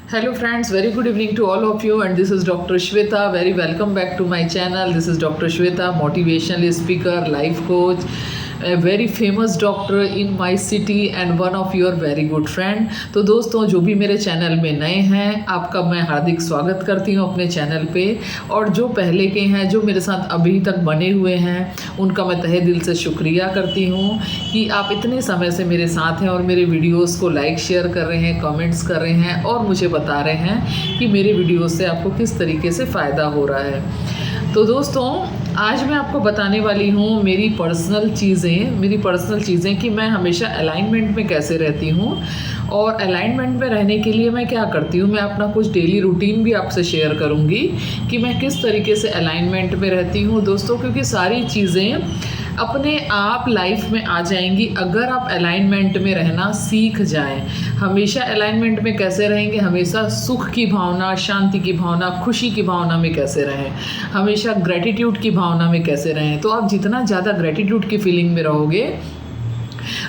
Hello friends, very good evening to all of you, and this is Dr. Shweta. Very welcome back to my channel. This is Dr. Shweta, motivational speaker, life coach, a very famous doctor in my city and one of your very good friend. तो दोस्तों, जो भी मेरे channel में नए हैं, आपका मैं हार्दिक स्वागत करती हूँ अपने चैनल पे। और जो पहले के हैं, जो मेरे साथ अभी तक बने हुए हैं, उनका मैं तहे दिल से शुक्रिया करती हूँ कि आप इतने समय से मेरे साथ हैं और मेरे वीडियोस को लाइक शेयर कर रहे हैं, कमेंट्स कर रहे हैं और मुझे बता रहे हैं कि मेरे वीडियोस से आपको किस तरीके से फ़ायदा हो रहा है। तो दोस्तों, आज मैं आपको बताने वाली हूँ मेरी पर्सनल चीज़ें कि मैं हमेशा अलाइनमेंट में कैसे रहती हूँ और अलाइनमेंट में रहने के लिए मैं क्या करती हूँ। मैं अपना कुछ डेली रूटीन भी आपसे शेयर करूँगी कि मैं किस तरीके से अलाइनमेंट में रहती हूँ दोस्तों, क्योंकि सारी चीज़ें अपने आप लाइफ में आ जाएंगी अगर आप अलाइनमेंट में रहना सीख जाएं। हमेशा अलाइनमेंट में कैसे रहेंगे? हमेशा सुख की भावना, शांति की भावना, खुशी की भावना में कैसे रहें, हमेशा ग्रेटिट्यूड की भावना में कैसे रहें। तो आप जितना ज़्यादा ग्रेटिट्यूड की फीलिंग में रहोगे,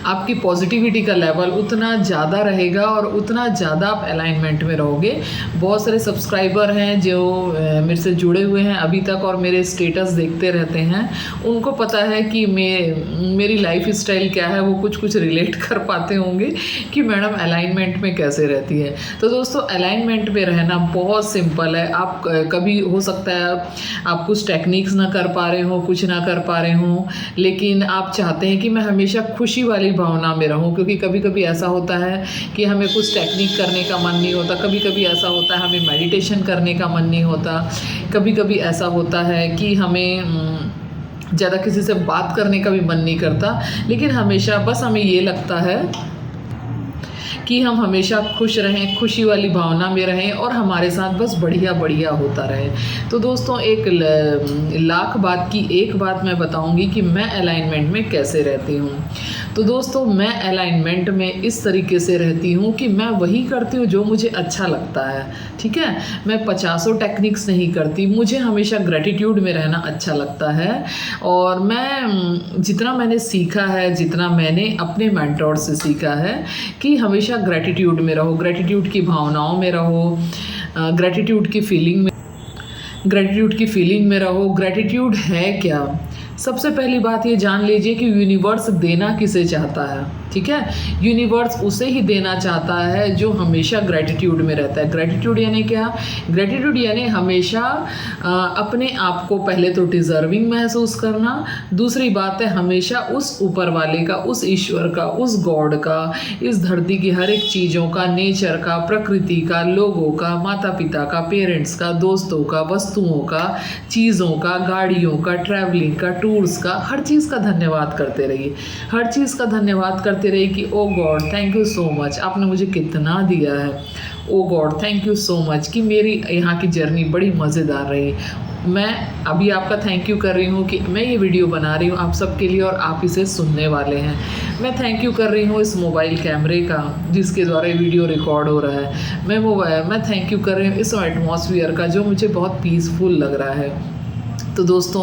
आपकी पॉजिटिविटी का लेवल उतना ज़्यादा रहेगा और उतना ज़्यादा आप अलाइनमेंट में रहोगे। बहुत सारे सब्सक्राइबर हैं जो मेरे से जुड़े हुए हैं अभी तक और मेरे स्टेटस देखते रहते हैं, उनको पता है कि मेरी लाइफ स्टाइल क्या है। वो कुछ कुछ रिलेट कर पाते होंगे कि मैडम अलाइनमेंट में कैसे रहती है। तो दोस्तों, अलाइनमेंट में रहना बहुत सिंपल है। आप कभी हो सकता है आप कुछ टेक्निक्स ना कर पा रहे हो, कुछ ना कर पा रहे हो, लेकिन आप चाहते हैं कि मैं हमेशा खुशी वाली भावना में रहूं, क्योंकि कभी कभी ऐसा होता है कि हमें कुछ टेक्निक करने का मन नहीं होता, कभी कभी ऐसा होता है हमें मेडिटेशन करने का मन नहीं होता, कभी कभी ऐसा होता है कि हमें ज़्यादा किसी से बात करने का भी मन नहीं करता, लेकिन हमेशा बस हमें ये लगता है कि हम हमेशा खुश रहें, खुशी वाली भावना में रहें और हमारे साथ बस बढ़िया बढ़िया होता रहे। तो दोस्तों, एक लाख बात की एक बात मैं बताऊंगी कि मैं अलाइनमेंट में कैसे रहती हूँ। तो दोस्तों, मैं अलाइनमेंट में इस तरीके से रहती हूँ कि मैं वही करती हूँ जो मुझे अच्छा लगता है। ठीक है, मैं 50 टेक्निक्स नहीं करती, मुझे हमेशा ग्रेटिट्यूड में रहना अच्छा लगता है। और मैं जितना मैंने सीखा है, जितना मैंने अपने मेंटोर से सीखा है कि हमेशा ग्रेटिट्यूड में रहो, ग्रेटिट्यूड की भावनाओं में रहो, ग्रेटिट्यूड की फीलिंग में रहो। ग्रेटिट्यूड है क्या? सबसे पहली बात ये जान लीजिए कि यूनिवर्स देना किसे चाहता है। ठीक है, यूनिवर्स उसे ही देना चाहता है जो हमेशा ग्रेटिट्यूड में रहता है। ग्रेटिट्यूड यानी क्या? ग्रेटिट्यूड यानी हमेशा अपने आप को पहले तो डिज़र्विंग महसूस करना। दूसरी बात है हमेशा उस ऊपर वाले का, उस ईश्वर का, उस गॉड का, इस धरती की हर एक चीज़ों का, नेचर का, प्रकृति का, लोगों का, माता पिता का, पेरेंट्स का, दोस्तों का, वस्तुओं का, चीज़ों का, गाड़ियों का, ट्रैवलिंग का, टूर्स का, हर चीज़ का धन्यवाद करते रहिए। हर चीज़ का धन्यवाद करते रहिए कि oh God thank you so much, आपने मुझे कितना दिया है। Oh God thank you so much कि मेरी यहाँ की जर्नी बड़ी मज़ेदार रही। मैं अभी आपका थैंक यू कर रही हूँ कि मैं ये वीडियो बना रही हूँ आप सबके लिए और आप इसे सुनने वाले हैं। मैं थैंक यू कर रही हूँ इस मोबाइल कैमरे का जिसके द्वारा ये वीडियो रिकॉर्ड हो रहा है। मैं थैंक यू कर रही हूँ इस एटमॉस्फेयर का जो मुझे बहुत पीसफुल लग रहा है। तो दोस्तों,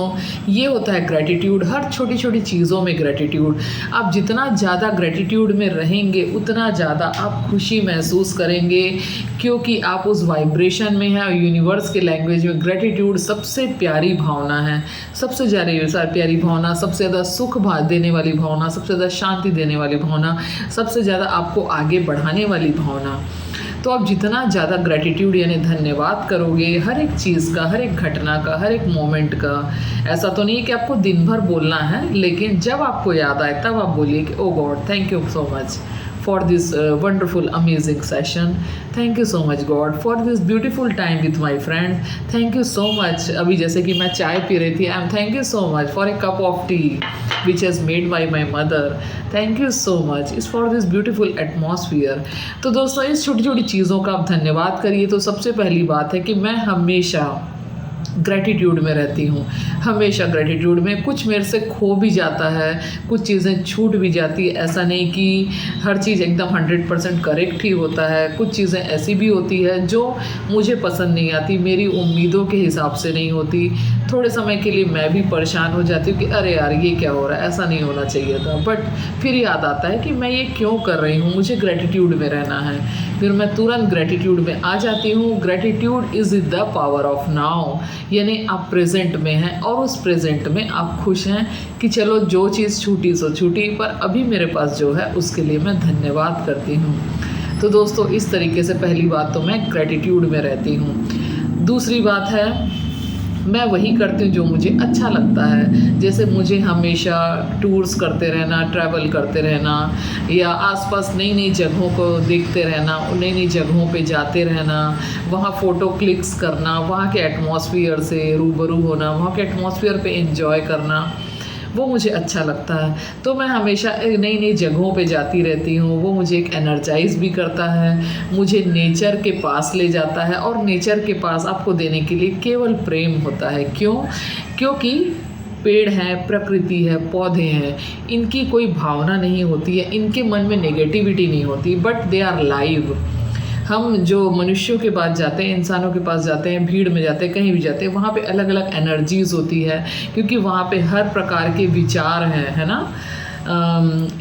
ये होता है ग्रेटिट्यूड, हर छोटी छोटी चीज़ों में ग्रेटिट्यूड। आप जितना ज़्यादा ग्रेटिट्यूड में रहेंगे उतना ज़्यादा आप खुशी महसूस करेंगे, क्योंकि आप उस वाइब्रेशन में हैं। और यूनिवर्स के लैंग्वेज में ग्रेटिट्यूड सबसे प्यारी भावना है, सबसे ज़्यादा प्यारी भावना, सबसे ज़्यादा सुख देने वाली भावना, सबसे ज़्यादा शांति देने वाली भावना, सबसे ज़्यादा आपको आगे बढ़ाने वाली भावना। तो आप जितना ज़्यादा ग्रेटिट्यूड यानी धन्यवाद करोगे हर एक चीज़ का, हर एक घटना का, हर एक मोमेंट का। ऐसा तो नहीं है कि आपको दिन भर बोलना है, लेकिन जब आपको याद आए तब आप बोलिए कि oh God thank you so much for this wonderful amazing session. Thank you so much God for this beautiful time with my friends. Thank you so much. अभी जैसे कि मैं चाय पी रही थी, thank you so much for a cup of tea which has made by my mother. Thank you so much is for this beautiful atmosphere. तो दोस्तों, इस छोटी छोटी चीज़ों का आप धन्यवाद करिए। तो सबसे पहली बात है कि मैं हमेशा ग्रेटिट्यूड में रहती हूँ, हमेशा ग्रेटिट्यूड में। कुछ मेरे से खो भी जाता है, कुछ चीज़ें छूट भी जाती है। ऐसा नहीं कि हर चीज़ एकदम 100% करेक्ट ही होता है। कुछ चीज़ें ऐसी भी होती है जो मुझे पसंद नहीं आती, मेरी उम्मीदों के हिसाब से नहीं होती। थोड़े समय के लिए मैं भी परेशान हो जाती हूँ कि अरे यार ये क्या हो रहा है, ऐसा नहीं होना चाहिए था। बट फिर याद आता है कि मैं ये क्यों कर रही हूँ, मुझे ग्रेटिट्यूड में रहना है। फिर मैं तुरंत ग्रेटिट्यूड में आ जाती हूँ। Gratitude is the power of now, यानी आप प्रेजेंट में हैं और उस प्रेजेंट में आप खुश हैं कि चलो जो चीज़ छूटी सो छूटी, पर अभी मेरे पास जो है उसके लिए मैं धन्यवाद करती हूँ। तो दोस्तों इस तरीके से पहली बात तो मैं ग्रेटिट्यूड में रहती हूँ। दूसरी बात है, मैं वही करती हूँ जो मुझे अच्छा लगता है। जैसे मुझे हमेशा टूर्स करते रहना, ट्रैवल करते रहना, या आसपास नई नई जगहों को देखते रहना, नई नई जगहों पे जाते रहना, वहाँ फ़ोटो क्लिक्स करना, वहाँ के एटमॉस्फेयर से रूबरू होना, वहाँ के एटमॉस्फेयर पे एंजॉय करना, वो मुझे अच्छा लगता है। तो मैं हमेशा नई नई जगहों पे जाती रहती हूँ। वो मुझे एक एनर्जाइज भी करता है, मुझे नेचर के पास ले जाता है, और नेचर के पास आपको देने के लिए केवल प्रेम होता है। क्यों? क्योंकि पेड़ हैं, प्रकृति है, पौधे हैं, इनकी कोई भावना नहीं होती है, इनके मन में नेगेटिविटी नहीं होती, बट दे आर लाइव। हम जो मनुष्यों के पास जाते हैं, इंसानों के पास जाते हैं, भीड़ में जाते हैं, कहीं भी जाते हैं, वहाँ पे अलग अलग एनर्जीज़ होती है, क्योंकि वहाँ पे हर प्रकार के विचार हैं, है ना।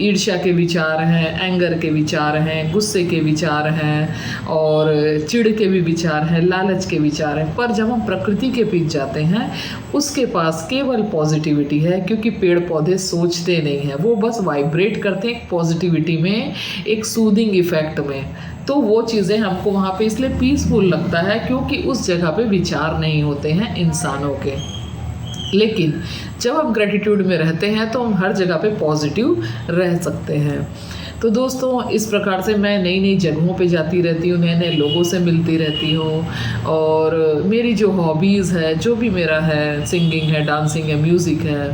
ईर्ष्या के विचार हैं, एंगर के विचार हैं, गुस्से के विचार हैं, और चिढ़ के भी विचार हैं, लालच के विचार हैं। पर जब हम प्रकृति के बीच जाते हैं, उसके पास केवल पॉजिटिविटी है, क्योंकि पेड़ पौधे सोचते नहीं हैं, वो बस वाइब्रेट करते हैं एक पॉजिटिविटी में, एक सूदिंग इफ़ेक्ट में। तो वो चीज़ें हमको वहाँ पे इसलिए पीसफुल लगता है, क्योंकि उस जगह पे विचार नहीं होते हैं इंसानों के। लेकिन जब हम ग्रेटिट्यूड में रहते हैं तो हम हर जगह पे पॉजिटिव रह सकते हैं। तो दोस्तों इस प्रकार से मैं नई नई जगहों पे जाती रहती हूँ, नए नए लोगों से मिलती रहती हूँ, और मेरी जो हॉबीज़ है, जो भी मेरा है, सिंगिंग है, डांसिंग है, म्यूज़िक है,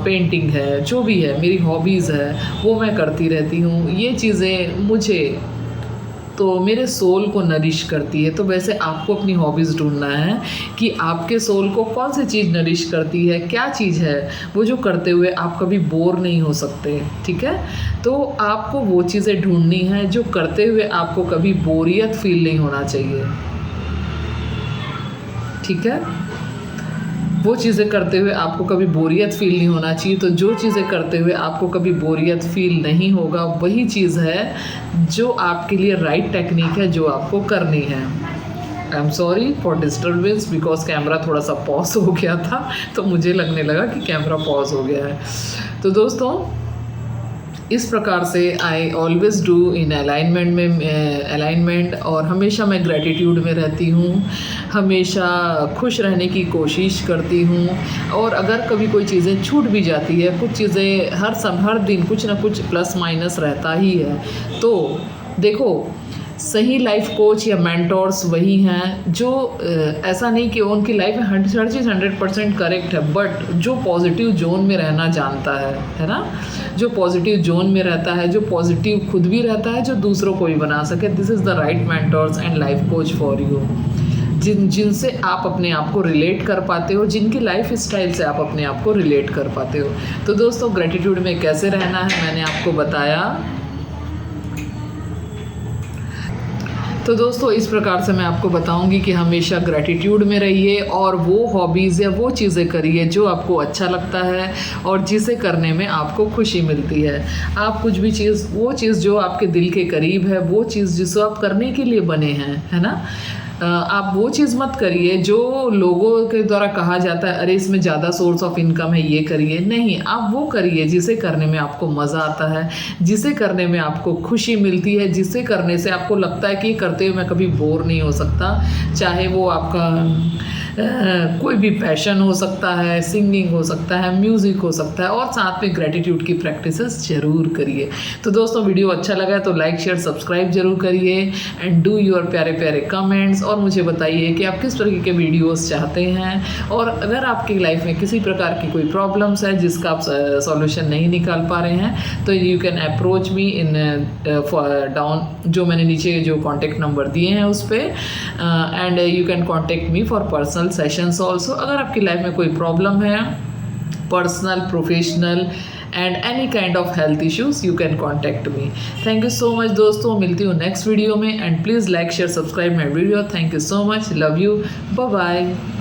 पेंटिंग है, जो भी है मेरी हॉबीज़ है, वो मैं करती रहती हूँ। ये चीज़ें मुझे तो मेरे सोल को नरिश करती है। तो वैसे आपको अपनी हॉबीज़ ढूंढना है कि आपके सोल को कौन सी चीज़ नरिश करती है, क्या चीज़ है वो जो करते हुए आप कभी बोर नहीं हो सकते, ठीक है। तो आपको वो चीज़ें ढूंढनी है जो करते हुए आपको कभी बोरियत फील नहीं होना चाहिए, ठीक है। वो चीज़ें करते हुए आपको कभी बोरियत फील नहीं होना चाहिए। तो जो चीज़ें करते हुए आपको कभी बोरियत फील नहीं होगा, वही चीज़ है जो आपके लिए राइट टेक्निक है, जो आपको करनी है। I am sorry for disturbance, because camera थोड़ा सा पॉज हो गया था, तो मुझे लगने लगा कि कैमरा पॉज हो गया है। तो दोस्तों इस प्रकार से I always do in alignment में अलाइनमेंट, और हमेशा मैं ग्रेटिट्यूड में रहती हूँ, हमेशा खुश रहने की कोशिश करती हूँ। और अगर कभी कोई चीज़ें छूट भी जाती है, कुछ चीज़ें हर दिन कुछ ना कुछ प्लस माइनस रहता ही है। तो देखो, सही लाइफ कोच या मेंटोर्स वही हैं जो ऐसा नहीं कि उनकी लाइफ में हर चीज़ 100% करेक्ट है, बट जो पॉजिटिव जोन में रहना जानता है ना, जो पॉजिटिव जोन में रहता है, जो पॉजिटिव खुद भी रहता है, जो दूसरों को भी बना सके। This is the right mentors and life coach for you, जिनसे आप अपने आप को रिलेट कर पाते हो, जिनकी लाइफ स्टाइल से आप अपने आप को रिलेट कर पाते हो। तो दोस्तों ग्रेटिट्यूड में कैसे रहना है मैंने आपको बताया। तो दोस्तों इस प्रकार से मैं आपको बताऊंगी कि हमेशा ग्रैटिट्यूड में रहिए, और वो हॉबीज़ या वो चीज़ें करिए जो आपको अच्छा लगता है और जिसे करने में आपको खुशी मिलती है। आप कुछ भी चीज़, वो चीज़ जो आपके दिल के करीब है, वो चीज़ जिसको आप करने के लिए बने हैं, है ना। आप वो चीज़ मत करिए जो लोगों के द्वारा कहा जाता है, अरे इसमें ज़्यादा सोर्स ऑफ इनकम है, ये करिए। नहीं, आप वो करिए जिसे करने में आपको मज़ा आता है, जिसे करने में आपको खुशी मिलती है, जिसे करने से आपको लगता है कि ये करते हुए मैं कभी बोर नहीं हो सकता। चाहे वो आपका कोई भी पैशन हो सकता है, सिंगिंग हो सकता है, म्यूज़िक हो सकता है, और साथ में ग्रेटिट्यूड की प्रैक्टिसेस ज़रूर करिए। तो दोस्तों वीडियो अच्छा लगा तो लाइक शेयर सब्सक्राइब जरूर करिए, एंड डू योर प्यारे प्यारे कमेंट्स, और मुझे बताइए कि आप किस तरह के वीडियोस चाहते हैं। और अगर आपकी लाइफ में किसी प्रकार की कोई प्रॉब्लम्स है जिसका आप सॉल्यूशन नहीं निकाल पा रहे हैं, तो you can approach me in down, जो मैंने नीचे जो कॉन्टेक्ट नंबर दिए हैं उस पर, and you can contact me for personal sessions also. अगर आपकी लाइफ में कोई प्रॉब्लम है, personal, professional and any kind of health issues, you can contact me. Thank you so much दोस्तों, मिलती हूँ नेक्स्ट वीडियो में, and please like, share, subscribe my video. Thank you so much, love you, bye bye.